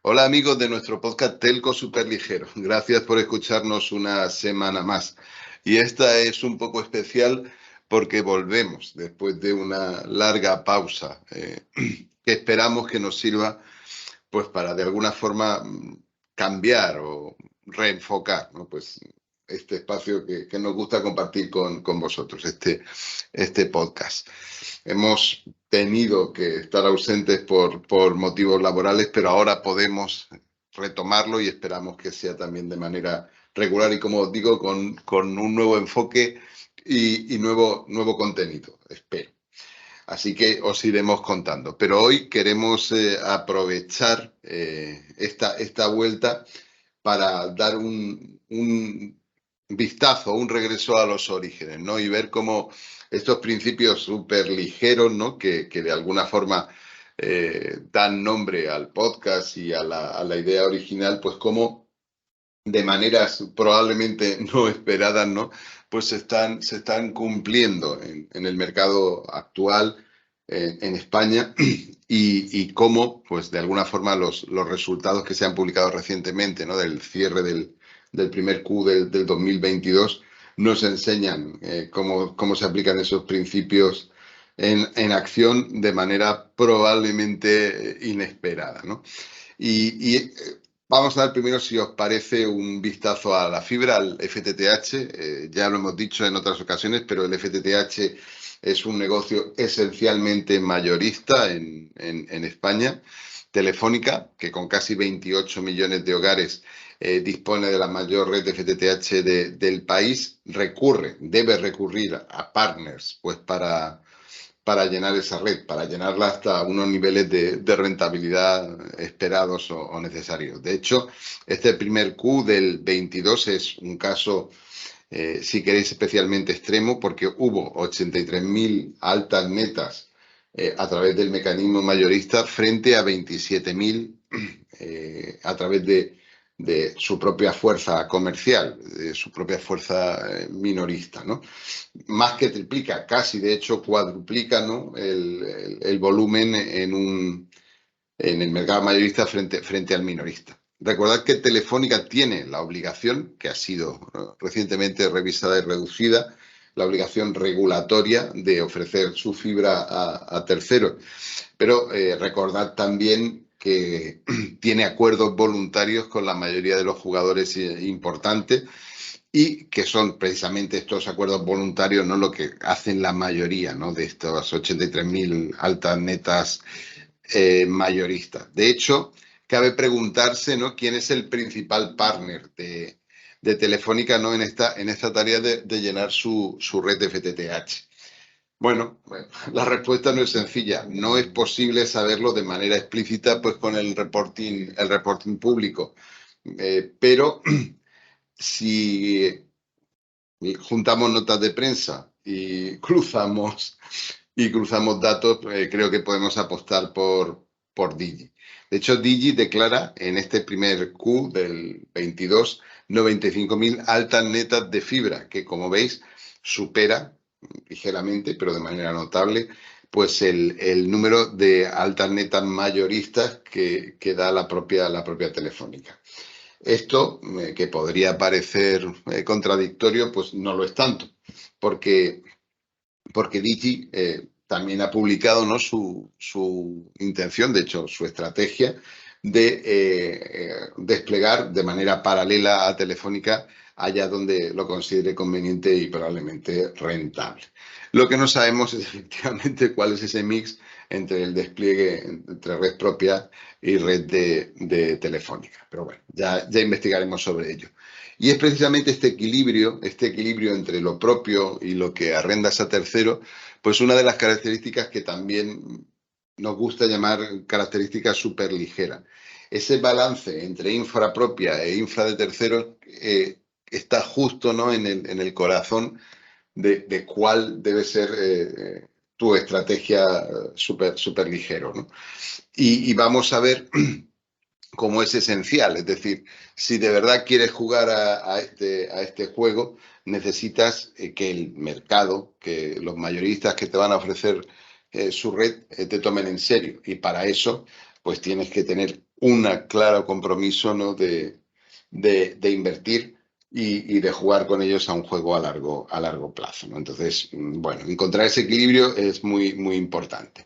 Hola amigos de nuestro podcast Telco Superligero. Gracias por escucharnos una semana más. Y esta es un poco especial porque volvemos después de una larga pausa que esperamos que nos sirva pues para de alguna forma cambiar o reenfocar, ¿no? Pues este espacio que nos gusta compartir con vosotros, este podcast. Hemos tenido que estar ausentes por motivos laborales, pero ahora podemos retomarlo y esperamos que sea también de manera regular y, como os digo, con un nuevo enfoque y nuevo contenido, espero. Así que os iremos contando. Pero hoy queremos aprovechar esta vuelta para dar un vistazo, un regreso a los orígenes, ¿no? Y ver cómo estos principios súper ligeros, ¿no? Que de alguna forma dan nombre al podcast y a la idea original, pues cómo de maneras probablemente no esperadas, ¿no? Pues se están cumpliendo en el mercado actual en España y cómo, pues de alguna forma, los resultados que se han publicado recientemente, ¿no? Del cierre del primer Q del 2022 nos enseñan cómo se aplican esos principios en acción de manera probablemente inesperada, ¿no? Y vamos a dar primero, si os parece, un vistazo a la fibra, al FTTH. Ya lo hemos dicho en otras ocasiones, pero el FTTH es un negocio esencialmente mayorista en España. Telefónica, que con casi 28 millones de hogares dispone de la mayor red de FTTH del país, debe recurrir a partners, pues para llenar esa red, para llenarla hasta unos niveles de rentabilidad esperados o necesarios. De hecho, este primer Q del 22 es un caso, si queréis, especialmente extremo, porque hubo 83.000 altas netas a través del mecanismo mayorista frente a 27.000 a través de su propia fuerza comercial, de su propia fuerza minorista, ¿no? Más que triplica, casi de hecho cuadruplica, ¿no? el volumen en el mercado mayorista frente al minorista. Recordad que Telefónica tiene la obligación, que ha sido recientemente revisada y reducida, la obligación regulatoria de ofrecer su fibra a terceros. Pero recordad también que tiene acuerdos voluntarios con la mayoría de los jugadores importantes y que son precisamente estos acuerdos voluntarios, ¿no? Lo que hacen la mayoría, ¿no? De estos 83.000 altas netas mayoristas. De hecho, cabe preguntarse, ¿no? ¿Quién es el principal partner de Telefónica, ¿no? En esta tarea de llenar su red de FTTH. Bueno, la respuesta no es sencilla. No es posible saberlo de manera explícita, pues con el reporting público. Pero si juntamos notas de prensa y cruzamos datos, creo que podemos apostar por Digi. De hecho, Digi declara en este primer Q del 22 95.000 altas netas de fibra, que como veis supera ligeramente, pero de manera notable, pues el número de altas netas mayoristas que da la propia Telefónica. Esto, que podría parecer contradictorio, pues no lo es tanto, porque Digi también ha publicado, ¿no? su intención, de hecho, su estrategia de desplegar de manera paralela a Telefónica allá donde lo considere conveniente y probablemente rentable. Lo que no sabemos es efectivamente cuál es ese mix entre el despliegue entre red propia y red de Telefónica. Pero bueno, ya investigaremos sobre ello. Y es precisamente este equilibrio entre lo propio y lo que arrendas a tercero, pues una de las características que también nos gusta llamar características superligeras. Ese balance entre infra propia e infra de terceros está justo, ¿no? en el corazón de cuál debe ser tu estrategia super ligero, ¿no? Y vamos a ver como es esencial. Es decir, si de verdad quieres jugar a este juego, necesitas que el mercado, que los mayoristas que te van a ofrecer su red, te tomen en serio. Y para eso, pues tienes que tener un claro compromiso, ¿no? de invertir y de jugar con ellos a un juego a largo plazo, ¿no? Entonces, bueno, encontrar ese equilibrio es muy, muy importante.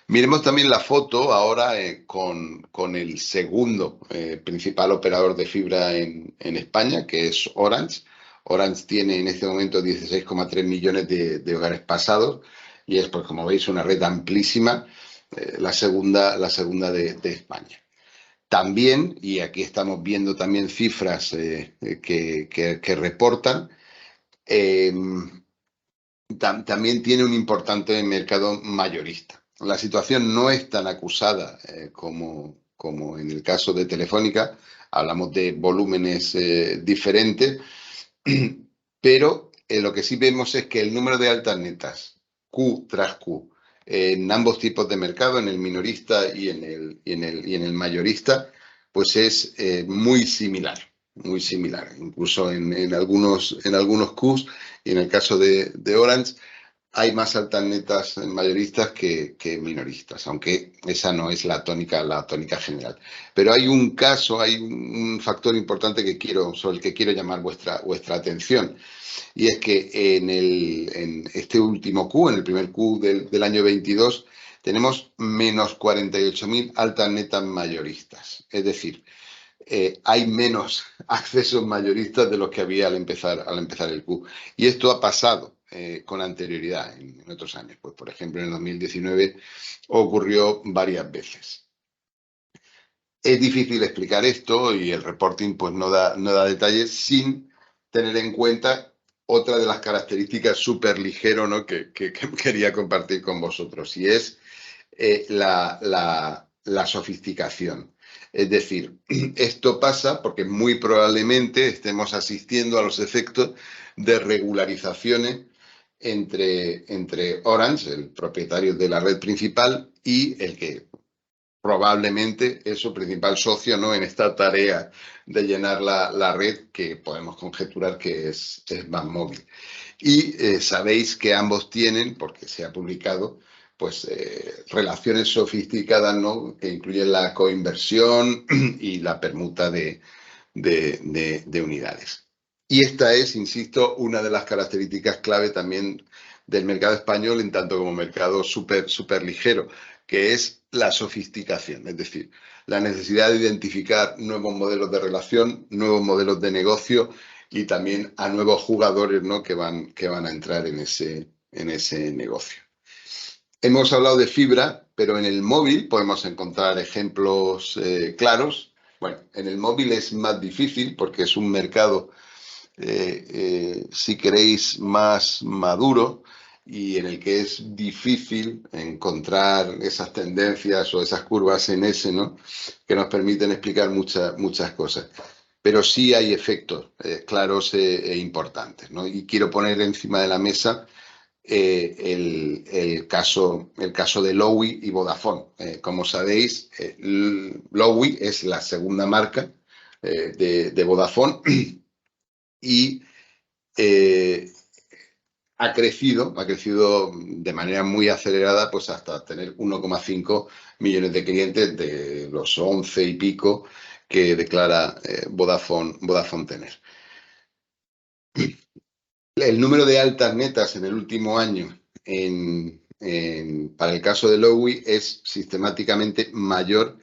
Miremos también la foto ahora con el segundo principal operador de fibra en España, que es Orange. Orange tiene en este momento 16,3 millones de hogares pasados y es, pues, como veis, una red amplísima, la segunda de España. También, y aquí estamos viendo también cifras que reportan, eh, también tiene un importante mercado mayorista. La situación no es tan acusada como en el caso de Telefónica, hablamos de volúmenes diferentes, pero lo que sí vemos es que el número de altas netas, Q tras Q, en ambos tipos de mercado, en el minorista y en el mayorista, pues es muy similar, muy similar. Incluso en algunos Qs, y en el caso de Orange, hay más altas netas mayoristas que minoristas, aunque esa no es la tónica general. Pero hay un caso, hay un factor importante sobre el que quiero llamar vuestra atención, y es que en este último Q, en el primer Q del año 22, tenemos menos 48.000 altas netas mayoristas. Es decir, hay menos accesos mayoristas de los que había al empezar el Q. Y esto ha pasado con anterioridad en otros años. Pues, por ejemplo, en el 2019 ocurrió varias veces. Es difícil explicar esto y el reporting, pues, no da detalles sin tener en cuenta otra de las características súper ligero, ¿no? que quería compartir con vosotros, y es la sofisticación. Es decir, esto pasa porque muy probablemente estemos asistiendo a los efectos de regularizaciones entre Orange, el propietario de la red principal, y el que probablemente es su principal socio, ¿no? en esta tarea de llenar la red, que podemos conjeturar que es MásMóvil. Y sabéis que ambos tienen, porque se ha publicado, pues relaciones sofisticadas, ¿no? que incluyen la coinversión y la permuta de unidades. Y esta es, insisto, una de las características clave también del mercado español, en tanto como mercado súper ligero, que es la sofisticación, es decir, la necesidad de identificar nuevos modelos de relación, nuevos modelos de negocio, y también a nuevos jugadores, ¿no? que van a entrar en ese negocio. Hemos hablado de fibra, pero en el móvil podemos encontrar ejemplos claros. Bueno, en el móvil es más difícil porque es un mercado, si queréis, más maduro, y en el que es difícil encontrar esas tendencias o esas curvas en ese, ¿no? que nos permiten explicar muchas cosas. Pero sí hay efectos claros e importantes, ¿no? Y quiero poner encima de la mesa el caso de Lowi y Vodafone. Como sabéis, Lowi es la segunda marca de Vodafone, y ha crecido de manera muy acelerada, pues hasta tener 1,5 millones de clientes de los 11 y pico que declara Vodafone tener. El número de altas netas en el último año para el caso de Lowi es sistemáticamente mayor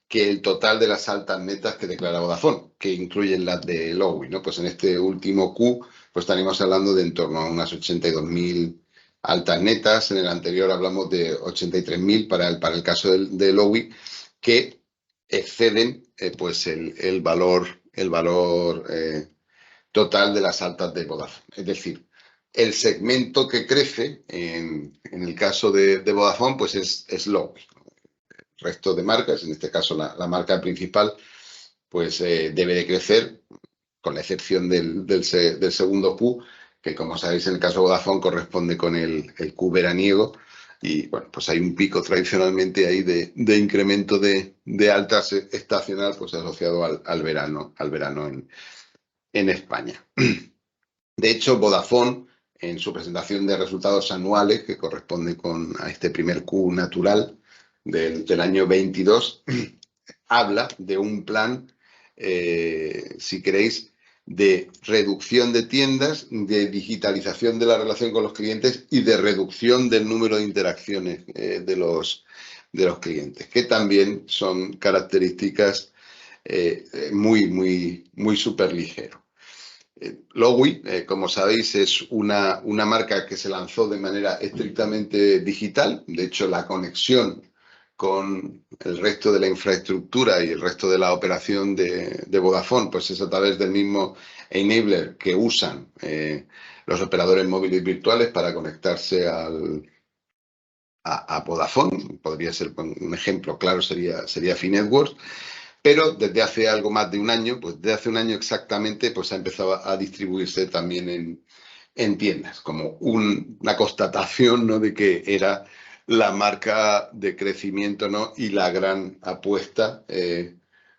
que el total de las altas netas que declara Vodafone, que incluyen las de Lowi, ¿no? Pues en este último Q, pues estaríamos hablando de en torno a unas 82.000 altas netas. En el anterior hablamos de 83.000 para el caso de Lowi, que exceden pues el valor total de las altas de Vodafone. Es decir, el segmento que crece en el caso de Vodafone, pues es Lowi. El resto de marcas, en este caso la marca principal, pues debe de crecer, con la excepción del segundo Q, que, como sabéis, en el caso de Vodafone corresponde con el Q veraniego. Y bueno, pues hay un pico tradicionalmente ahí de incremento de altas estacional, pues asociado al verano en España. De hecho, Vodafone, en su presentación de resultados anuales, que corresponde a este primer Q natural del año 22, habla de un plan, si queréis, de reducción de tiendas, de digitalización de la relación con los clientes y de reducción del número de interacciones de los clientes, que también son características muy súper ligero. Lowy, como sabéis, es una marca que se lanzó de manera estrictamente digital. De hecho, la conexión con el resto de la infraestructura y el resto de la operación de Vodafone, pues es a través del mismo enabler que usan los operadores móviles virtuales para conectarse a Vodafone. Podría ser un ejemplo claro, sería Finetworks. Pero desde hace algo más de un año, pues desde hace un año exactamente, pues ha empezado a distribuirse también en tiendas, como una constatación, ¿no?, de que era la marca de crecimiento, ¿no?, y la gran apuesta de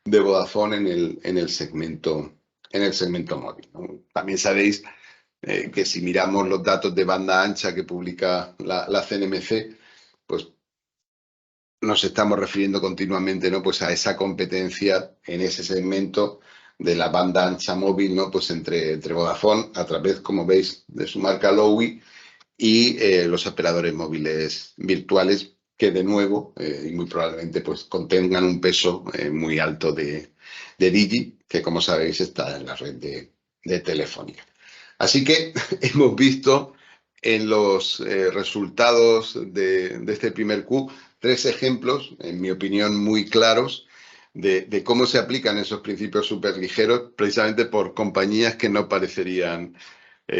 Vodafone en el segmento móvil, ¿no? También sabéis que si miramos los datos de banda ancha que publica la CNMC, pues nos estamos refiriendo continuamente, ¿no?, pues a esa competencia en ese segmento de la banda ancha móvil, ¿no?, pues entre Vodafone, a través, como veis, de su marca Lowy, y los operadores móviles virtuales, que de nuevo, y muy probablemente, pues contengan un peso muy alto de Digi, que como sabéis está en la red de Telefónica. Así que hemos visto en los resultados de este primer Q 3 ejemplos, en mi opinión, muy claros de cómo se aplican esos principios superligeros, precisamente por compañías que no parecerían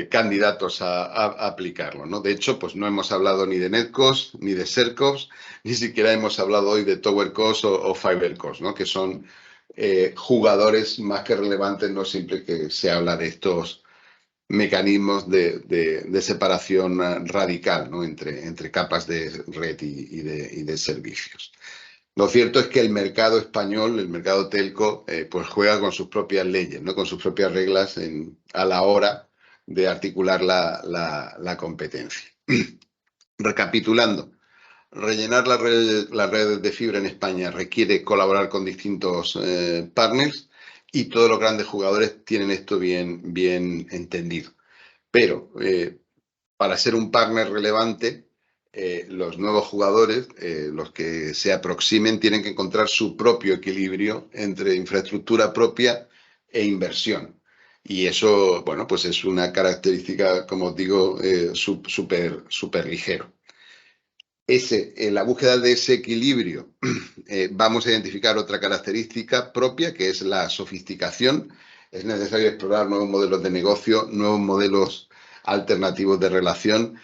candidatos a aplicarlo, ¿no? De hecho, pues no hemos hablado ni de Netcost, ni de Sercost, ni siquiera hemos hablado hoy de Towercost o Fibercost, ¿no?, que son jugadores más que relevantes, no siempre que se habla de estos mecanismos de separación radical, ¿no?, entre capas de red y de servicios. Lo cierto es que el mercado español, el mercado telco, pues juega con sus propias leyes, ¿no?, con sus propias reglas a la hora de articular la competencia. Recapitulando, rellenar las redes de fibra en España requiere colaborar con distintos partners, y todos los grandes jugadores tienen esto bien entendido. Pero para ser un partner relevante, los nuevos jugadores, los que se aproximen, tienen que encontrar su propio equilibrio entre infraestructura propia e inversión. Y eso, bueno, pues es una característica, como os digo, súper ligero. En la búsqueda de ese equilibrio vamos a identificar otra característica propia, que es la sofisticación. Es necesario explorar nuevos modelos de negocio, nuevos modelos alternativos de relación,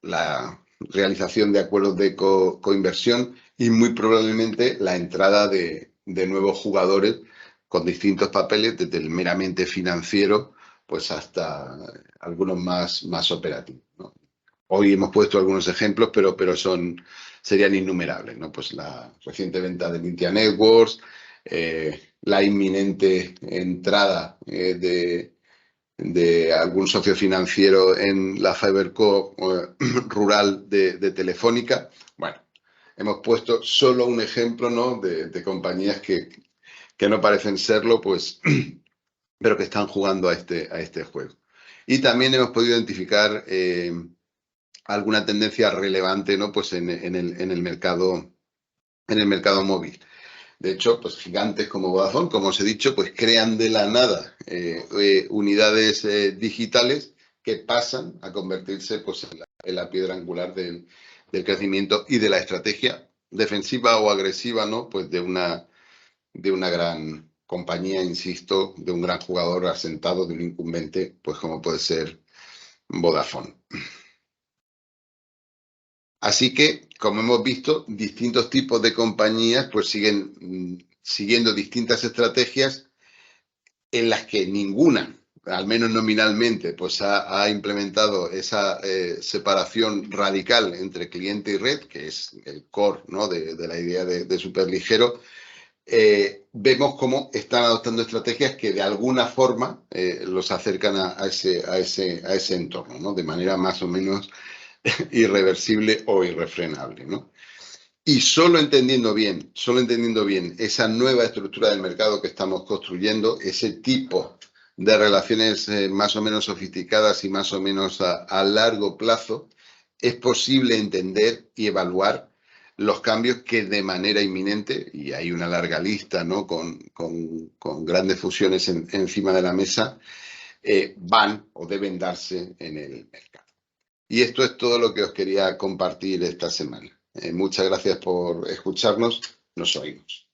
la realización de acuerdos de coinversión y muy probablemente la entrada de nuevos jugadores con distintos papeles, desde el meramente financiero pues hasta algunos más operativos, ¿no? Hoy hemos puesto algunos ejemplos, pero serían innumerables, ¿no? Pues la reciente venta de Mintia Networks, la inminente entrada de algún socio financiero en la FiberCo rural de Telefónica. Bueno, hemos puesto solo un ejemplo, ¿no?, de compañías que no parecen serlo, pues, pero que están jugando a este juego. Y también hemos podido identificar alguna tendencia relevante, ¿no?, pues en el mercado móvil. De hecho, pues gigantes como Vodafone, como os he dicho, pues crean de la nada unidades digitales que pasan a convertirse pues en la piedra angular del crecimiento y de la estrategia defensiva o agresiva, ¿no?, pues de una gran compañía, insisto, de un gran jugador asentado, de un incumbente, pues como puede ser Vodafone. Así que, como hemos visto, distintos tipos de compañías pues siguen siguiendo distintas estrategias en las que ninguna, al menos nominalmente, pues ha implementado esa separación radical entre cliente y red, que es el core, ¿no?, de la idea de superligero. Vemos cómo están adoptando estrategias que de alguna forma los acercan a ese entorno, ¿no?, de manera más o menos irreversible o irrefrenable, ¿no? Y solo entendiendo bien esa nueva estructura del mercado que estamos construyendo, ese tipo de relaciones más o menos sofisticadas y más o menos a largo plazo, es posible entender y evaluar los cambios que de manera inminente, y hay una larga lista, ¿no?, con grandes fusiones encima de la mesa, van o deben darse en el mercado. Y esto es todo lo que os quería compartir esta semana. Muchas gracias por escucharnos. Nos oímos.